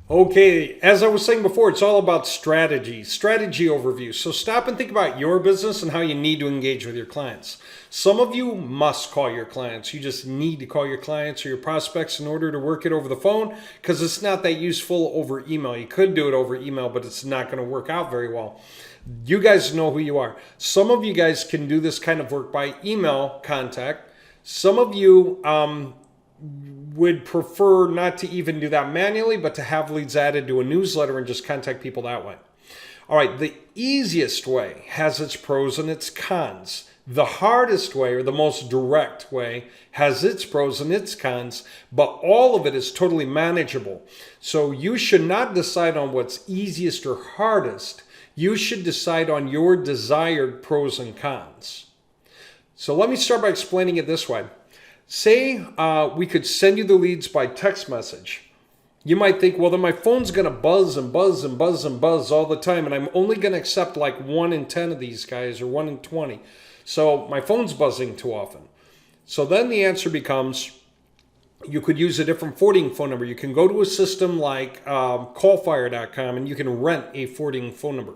Okay, as I was saying before, it's all about strategy overview. So stop and think about your business and how you need to engage with your clients. Some of you must call your clients. You just need to call your clients or your prospects in order to work it over the phone because it's not that useful over email. You could do it over email, but it's not going to work out very well. You guys know who you are. Some of you guys can do this kind of work by email contact. Some of you would prefer not to even do that manually, but to have leads added to a newsletter and just contact people that way. All right, the easiest way has its pros and its cons. The hardest way, or the most direct way, has its pros and its cons, but all of it is totally manageable. So you should not decide on what's easiest or hardest. You should decide on your desired pros and cons. So let me start by explaining it this way. Say we could send you the leads by text message. You might think, well, then my phone's going to buzz and buzz and buzz and buzz all the time, and I'm only going to accept like 1 in 10 of these guys or 1 in 20. So my phone's buzzing too often. So then the answer becomes, you could use a different forwarding phone number. You can go to a system like callfire.com and you can rent a forwarding phone number.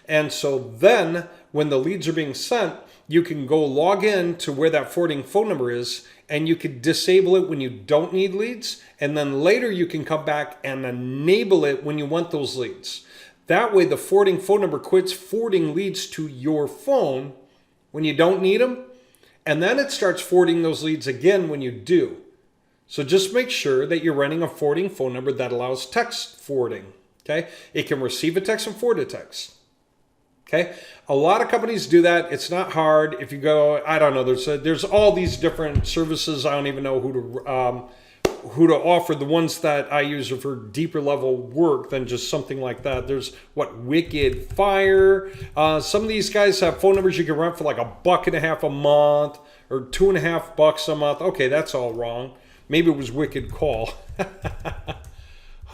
And so then when the leads are being sent, you can go log in to where that forwarding phone number is, and you could disable it when you don't need leads. And then later you can come back and enable it when you want those leads. That way the forwarding phone number quits forwarding leads to your phone when you don't need them. And then it starts forwarding those leads again when you do. So just make sure that you're running a forwarding phone number that allows text forwarding. Okay? It can receive a text and forward a text. Okay, a lot of companies do that. It's not hard. If you go, I don't know. There's all these different services. I don't even know who to offer. The ones that I use are for deeper level work than just something like that. There's Wicked Fire. Some of these guys have phone numbers you can rent for like $1.50 a month or $2.50 a month. Okay, that's all wrong. Maybe it was Wicked Call.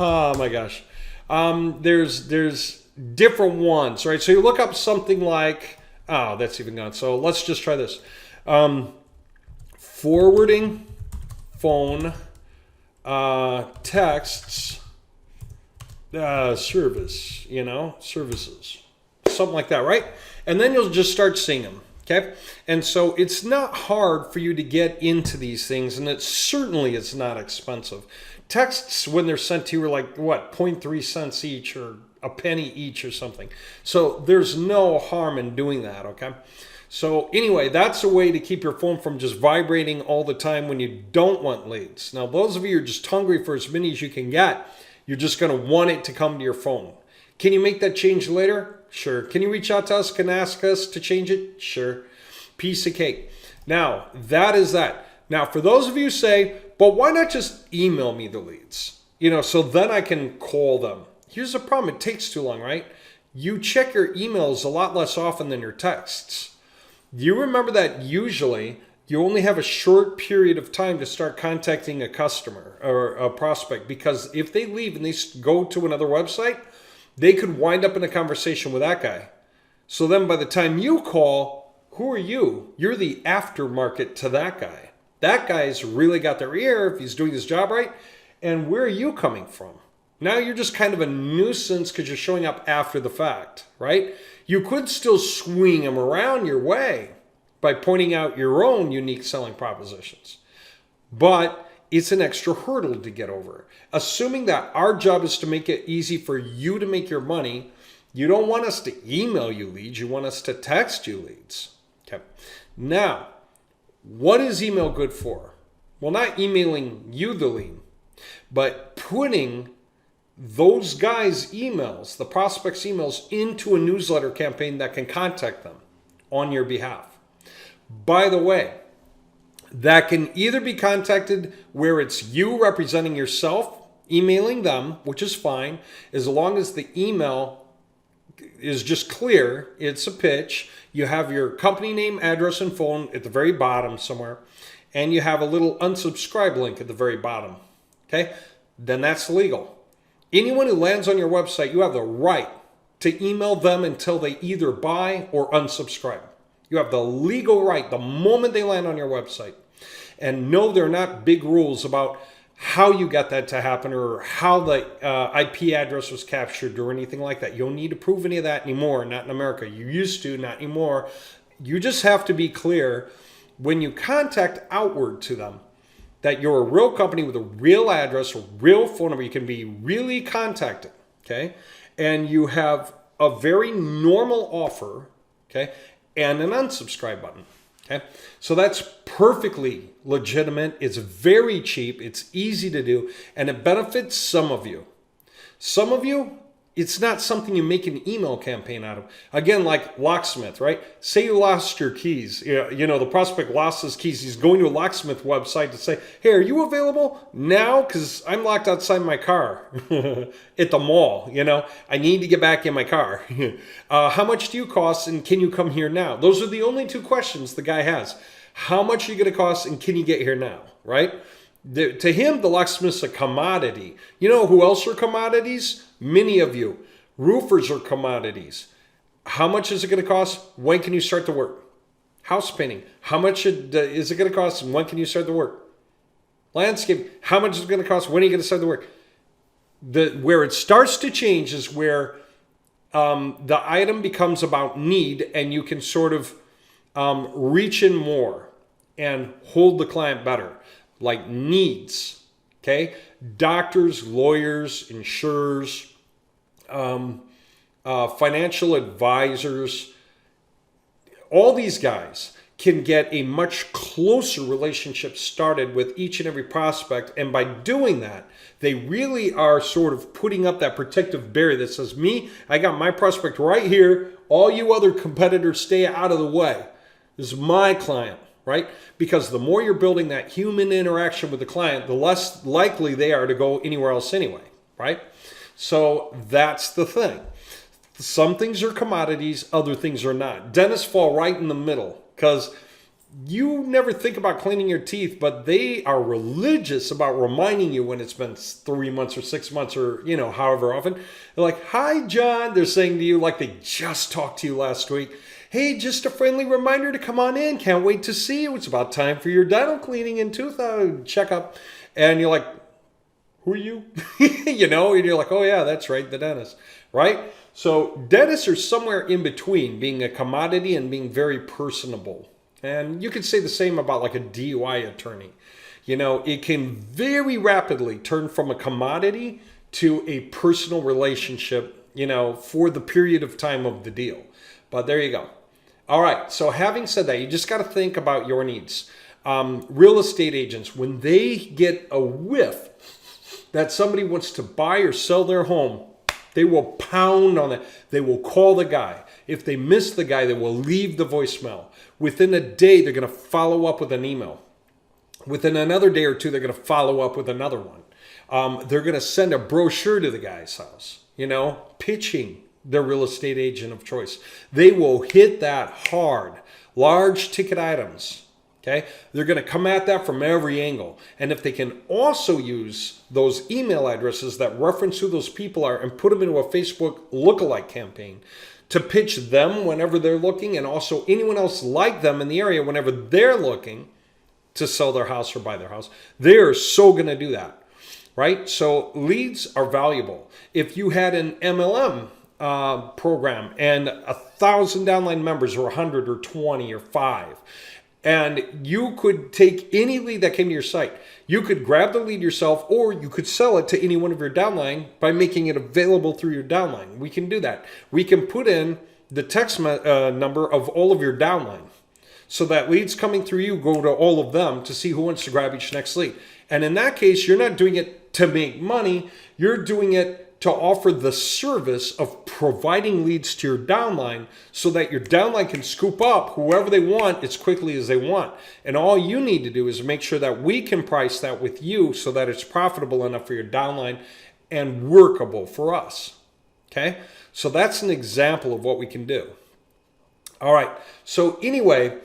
Oh my gosh. There's different ones, right? So you look up something like, oh, that's even gone. So let's just try this. Forwarding phone texts service, services, something like that, right? And then you'll just start seeing them, okay? And so it's not hard for you to get into these things, and it's not expensive. Texts, when they're sent to you, are like, 0.3 cents each or a penny each or something. So there's no harm in doing that, okay? So anyway, that's a way to keep your phone from just vibrating all the time when you don't want leads. Now, those of you who are just hungry for as many as you can get, you're just going to want it to come to your phone. Can you make that change later? Sure. Can you reach out to us? Can ask us to change it? Sure. Piece of cake. Now, that is that. Now, for those of you who say, but why not just email me the leads? So then I can call them. Here's the problem. It takes too long, right? You check your emails a lot less often than your texts. You remember that usually you only have a short period of time to start contacting a customer or a prospect, because if they leave and they go to another website, they could wind up in a conversation with that guy. So then by the time you call, who are you? You're the aftermarket to that guy. That guy's really got their ear if he's doing his job right. And where are you coming from? Now you're just kind of a nuisance because you're showing up after the fact, right? You could still swing them around your way by pointing out your own unique selling propositions. But it's an extra hurdle to get over. Assuming that our job is to make it easy for you to make your money, you don't want us to email you leads. You want us to text you leads. Okay. Now, what is email good for? Well, not emailing you the lead, but putting those guys' emails, the prospects' emails, into a newsletter campaign that can contact them on your behalf. By the way, that can either be contacted where it's you representing yourself, emailing them, which is fine, as long as the email is just clear, it's a pitch, you have your company name, address, and phone at the very bottom somewhere, and you have a little unsubscribe link at the very bottom, okay? Then that's legal. Anyone who lands on your website, you have the right to email them until they either buy or unsubscribe. You have the legal right the moment they land on your website. And no, there are not big rules about how you got that to happen or how the IP address was captured or anything like that. You don't need to prove any of that anymore, not in America. You used to, not anymore. You just have to be clear when you contact outward to them that you're a real company with a real address, a real phone number. You can be really contacted, okay? And you have a very normal offer, okay? And an unsubscribe button. Okay, so that's perfectly legitimate. It's very cheap. It's easy to do, and it benefits some of you. Some of you, it's not something you make an email campaign out of. Again, like locksmith, right? Say you lost your keys. You know, the prospect lost his keys. He's going to a locksmith website to say, hey, are you available now? Because I'm locked outside my car at the mall. You know, I need to get back in my car. How much do you cost and can you come here now? Those are the only two questions the guy has. How much are you going to cost and can you get here now, right? To him, the locksmith's a commodity. You know who else are commodities? Many of you. Roofers are commodities. How much is it going to cost? When can you start the work? House painting. How much is it going to cost and when can you start the work? Landscaping. How much is it going to cost? When are you going to start the work? Where it starts to change is where the item becomes about need and you can sort of reach in more and hold the client better. Like needs, okay? Doctors, lawyers, insurers, financial advisors, all these guys can get a much closer relationship started with each and every prospect. And by doing that, they really are sort of putting up that protective barrier that says, I got my prospect right here. All you other competitors stay out of the way. This is my client. Right? Because the more you're building that human interaction with the client, the less likely they are to go anywhere else anyway, right? So that's the thing. Some things are commodities, other things are not. Dentists fall right in the middle because you never think about cleaning your teeth, but they are religious about reminding you when it's been 3 months or 6 months or, however often. They're like, hi, John. They're saying to you like they just talked to you last week. Hey, just a friendly reminder to come on in. Can't wait to see you. It's about time for your dental cleaning and tooth checkup. And you're like, who are you? And you're like, oh yeah, that's right, the dentist, right? So dentists are somewhere in between being a commodity and being very personable. And you could say the same about like a DUI attorney. It can very rapidly turn from a commodity to a personal relationship, for the period of time of the deal. But there you go. All right, so having said that, you just got to think about your needs. Real estate agents, when they get a whiff that somebody wants to buy or sell their home, they will pound on it. They will call the guy. If they miss the guy, they will leave the voicemail. Within a day, they're going to follow up with an email. Within another day or two, they're going to follow up with another one. They're going to send a brochure to the guy's house, pitching their real estate agent of choice. They will hit that hard. Large ticket items, okay? They're going to come at that from every angle. And if they can also use those email addresses that reference who those people are and put them into a Facebook lookalike campaign to pitch them whenever they're looking and also anyone else like them in the area whenever they're looking to sell their house or buy their house, they're so going to do that, right? So leads are valuable. If you had an MLM program and 1,000 downline members or 100 or 20 or 5, and you could take any lead that came to your site. You could grab the lead yourself or you could sell it to any one of your downline by making it available through your downline. We can do that. We can put in the text number of all of your downline so that leads coming through you go to all of them to see who wants to grab each next lead. And in that case, you're not doing it to make money. You're doing it to offer the service of providing leads to your downline so that your downline can scoop up whoever they want as quickly as they want. And all you need to do is make sure that we can price that with you so that it's profitable enough for your downline and workable for us. Okay? So that's an example of what we can do. All right. So anyway,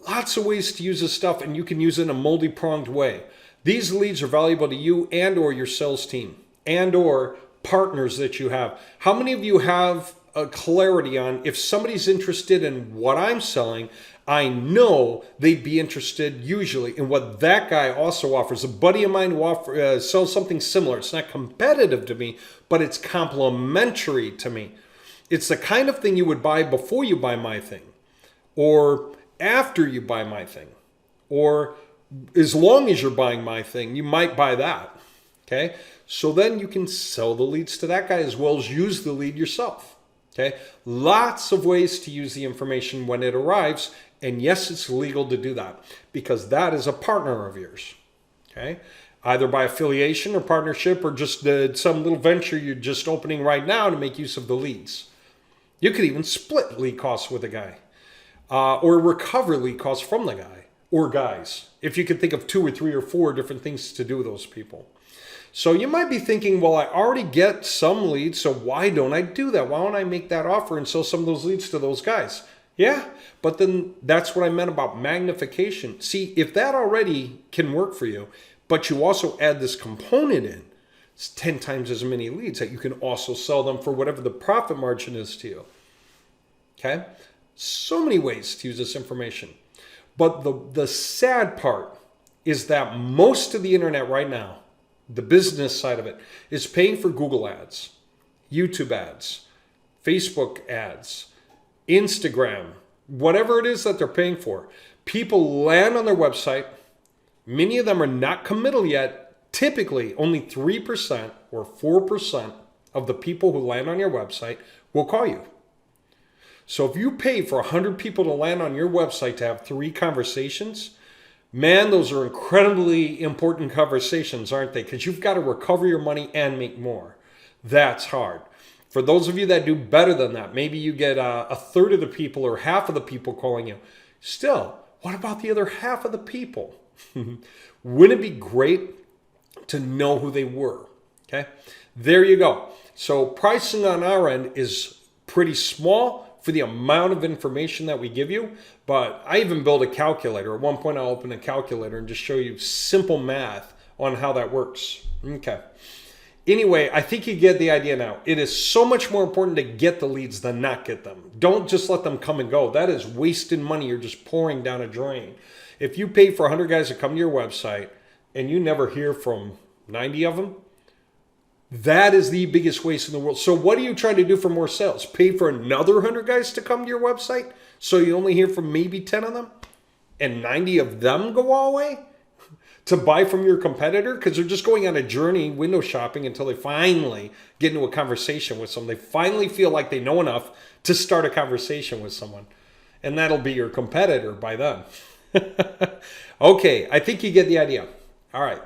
lots of ways to use this stuff, and you can use it in a multi-pronged way. These leads are valuable to you and or your sales team and or partners that you have. How many of you have a clarity on if somebody's interested in what I'm selling, I know they'd be interested usually in what that guy also offers. A buddy of mine who sells something similar. It's not competitive to me, but it's complementary to me. It's the kind of thing you would buy before you buy my thing, or after you buy my thing, or as long as you're buying my thing, you might buy that. Okay? So then you can sell the leads to that guy as well as use the lead yourself. Okay? Lots of ways to use the information when it arrives. And yes, it's legal to do that because that is a partner of yours. Okay? Either by affiliation or partnership or just some little venture you're just opening right now to make use of the leads. You could even split lead costs with a guy or recover lead costs from the guy or guys. If you could think of 2 or 3 or 4 different things to do with those people. So you might be thinking, well, I already get some leads, so why don't I do that? Why don't I make that offer and sell some of those leads to those guys? Yeah, but then that's what I meant about magnification. See, if that already can work for you, but you also add this component in, it's 10 times as many leads that you can also sell them for whatever the profit margin is to you. Okay? So many ways to use this information. But the sad part is that most of the internet right now, the business side of it, is paying for Google ads, YouTube ads, Facebook ads, Instagram, whatever it is that they're paying for. People land on their website. Many of them are not committal yet. Typically, only 3% or 4% of the people who land on your website will call you. So if you pay for 100 people to land on your website to have 3 conversations, man, those are incredibly important conversations, aren't they? Because you've got to recover your money and make more. That's hard. For those of you that do better than that, maybe you get a third of the people or half of the people calling you. Still, what about the other half of the people? Wouldn't it be great to know who they were? Okay, there you go. So pricing on our end is pretty small for the amount of information that we give you, but I even build a calculator. At one point I'll open a calculator and just show you simple math on how that works. Okay. Anyway, I think you get the idea now. It is so much more important to get the leads than not get them. Don't just let them come and go. That is wasted money. You're just pouring down a drain. If you pay for 100 guys to come to your website and you never hear from 90 of them, that is the biggest waste in the world. So what are you trying to do for more sales? Pay for another 100 guys to come to your website so you only hear from maybe 10 of them and 90 of them go all away to buy from your competitor? Because they're just going on a journey window shopping until they finally get into a conversation with someone. They finally feel like they know enough to start a conversation with someone. And that'll be your competitor by then. Okay, I think you get the idea. All right.